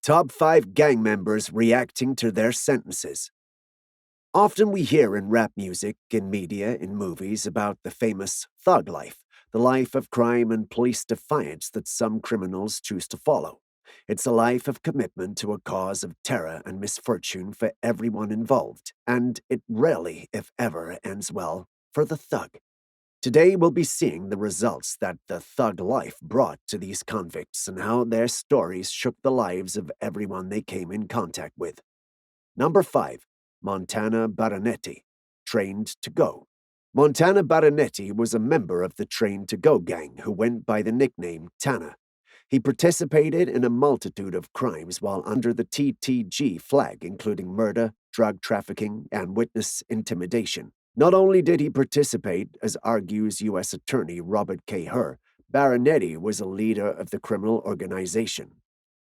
Top 5 gang members reacting to their sentences. Often we hear in rap music, in media, in movies about the famous thug life, the life of crime and police defiance that some criminals choose to follow. It's a life of commitment to a cause of terror and misfortune for everyone involved, and it rarely, if ever, ends well for the thug. Today, we'll be seeing the results that the thug life brought to these convicts and how their stories shook the lives of everyone they came in contact with. Number 5. Montana Baronetti, Trained to Go. Montana Baronetti was a member of the Trained to Go gang who went by the nickname Tana. He participated in a multitude of crimes while under the TTG flag, including murder, drug trafficking, and witness intimidation. Not only did he participate, as argues U.S. Attorney Robert K. Herr, Baronetti was a leader of the criminal organization.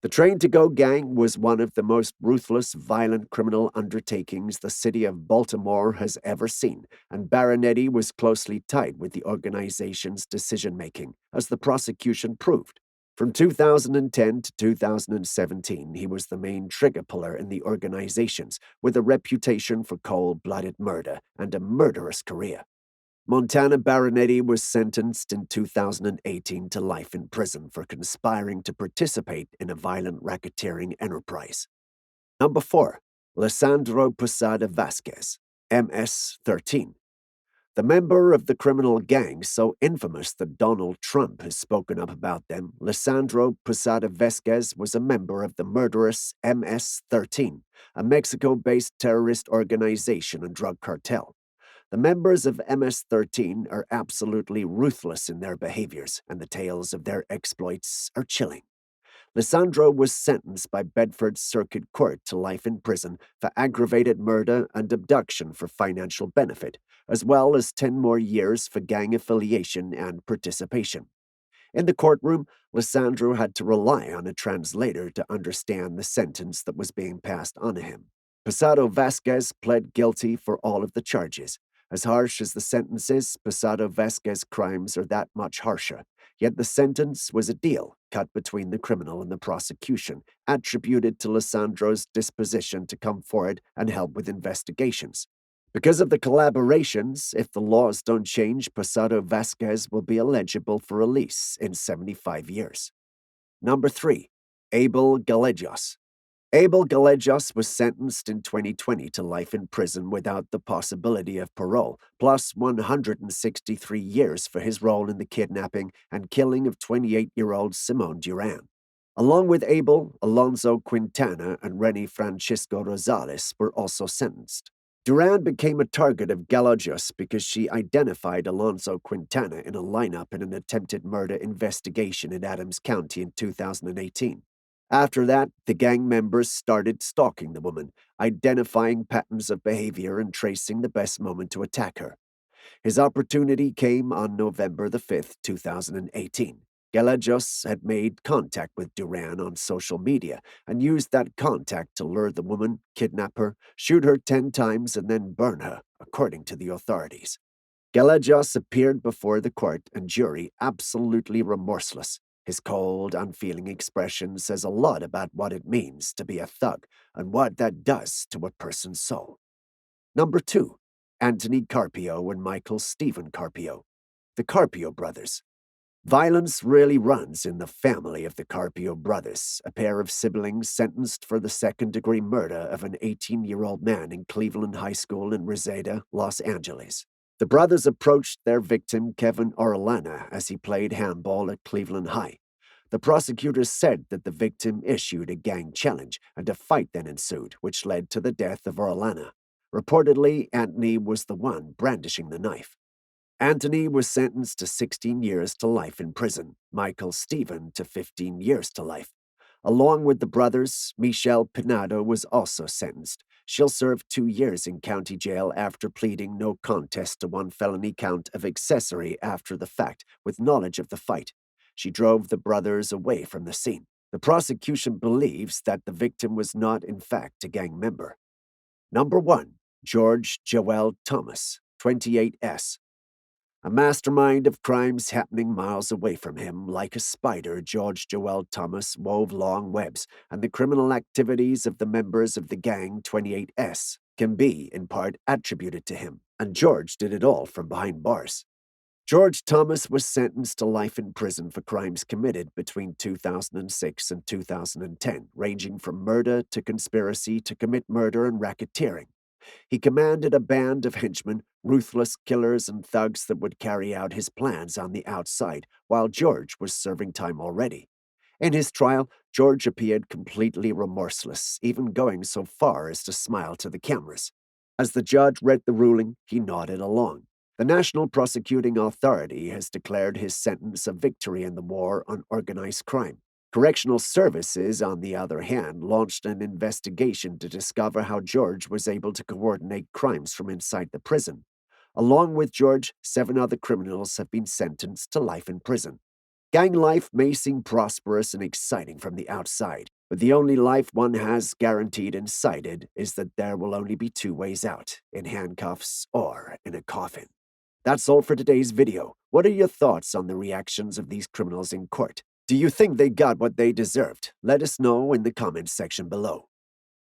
The Train to Go gang was one of the most ruthless, violent criminal undertakings the city of Baltimore has ever seen, and Baronetti was closely tied with the organization's decision-making, as the prosecution proved. From 2010 to 2017, he was the main trigger puller in the organizations, with a reputation for cold-blooded murder and a murderous career. Montana Baronetti was sentenced in 2018 to life in prison for conspiring to participate in a violent racketeering enterprise. Number 4. Lisandro Posada Vasquez, MS-13. The member of the criminal gang so infamous that Donald Trump has spoken up about them, Lisandro Posada Vasquez was a member of the murderous MS-13, a Mexico-based terrorist organization and drug cartel. The members of MS-13 are absolutely ruthless in their behaviors, and the tales of their exploits are chilling. Lisandro was sentenced by Bedford Circuit Court to life in prison for aggravated murder and abduction for financial benefit, as well as 10 more years for gang affiliation and participation. In the courtroom, Lisandro had to rely on a translator to understand the sentence that was being passed on him. Posada Vasquez pled guilty for all of the charges. As harsh as the sentence is, Posada Vasquez's crimes are that much harsher. Yet the sentence was a deal cut between the criminal and the prosecution, attributed to Lisandro's disposition to come forward and help with investigations. Because of the collaborations, if the laws don't change, Posada Vasquez will be eligible for release in 75 years. Number 3. Abel Gallegos. Abel Gallegos was sentenced in 2020 to life in prison without the possibility of parole, plus 163 years for his role in the kidnapping and killing of 28-year-old Simone Duran. Along with Abel, Alonso Quintana and Rene Francisco Rosales were also sentenced. Duran became a target of Gallegos because she identified Alonso Quintana in a lineup in an attempted murder investigation in Adams County in 2018. After that, the gang members started stalking the woman, identifying patterns of behavior and tracing the best moment to attack her. His opportunity came on November the 5th, 2018. Gallegos had made contact with Duran on social media and used that contact to lure the woman, kidnap her, shoot her 10 times, and then burn her, according to the authorities. Gallegos appeared before the court and jury absolutely remorseless. His cold, unfeeling expression says a lot about what it means to be a thug and what that does to a person's soul. Number 2. Anthony Carpio and Michael Stephen Carpio. The Carpio brothers. Violence really runs in the family of the Carpio brothers, a pair of siblings sentenced for the second-degree murder of an 18-year-old man in Cleveland High School in Reseda, Los Angeles. The brothers approached their victim, Kevin Orellana, as he played handball at Cleveland High. The prosecutors said that the victim issued a gang challenge, and a fight then ensued, which led to the death of Orellana. Reportedly, Anthony was the one brandishing the knife. Anthony was sentenced to 16 years to life in prison, Michael Stephen to 15 years to life. Along with the brothers, Michelle Pinado was also sentenced. She'll serve 2 years in county jail after pleading no contest to one felony count of accessory after the fact, with knowledge of the fight. She drove the brothers away from the scene. The prosecution believes that the victim was not, in fact, a gang member. Number 1. George Joel Thomas, 28S. A mastermind of crimes happening miles away from him, like a spider, George Joel Thomas wove long webs, and the criminal activities of the members of the gang 28S can be, in part, attributed to him, and George did it all from behind bars. George Thomas was sentenced to life in prison for crimes committed between 2006 and 2010, ranging from murder to conspiracy to commit murder and racketeering. He commanded a band of henchmen, ruthless killers and thugs that would carry out his plans on the outside, while George was serving time already. In his trial, George appeared completely remorseless, even going so far as to smile to the cameras. As the judge read the ruling, he nodded along. The National Prosecuting Authority has declared his sentence a victory in the war on organized crime. Correctional Services, on the other hand, launched an investigation to discover how George was able to coordinate crimes from inside the prison. Along with George, 7 other criminals have been sentenced to life in prison. Gang life may seem prosperous and exciting from the outside, but the only life one has guaranteed and cited is that there will only be 2 ways out, in handcuffs or in a coffin. That's all for today's video. What are your thoughts on the reactions of these criminals in court? Do you think they got what they deserved? Let us know in the comments section below.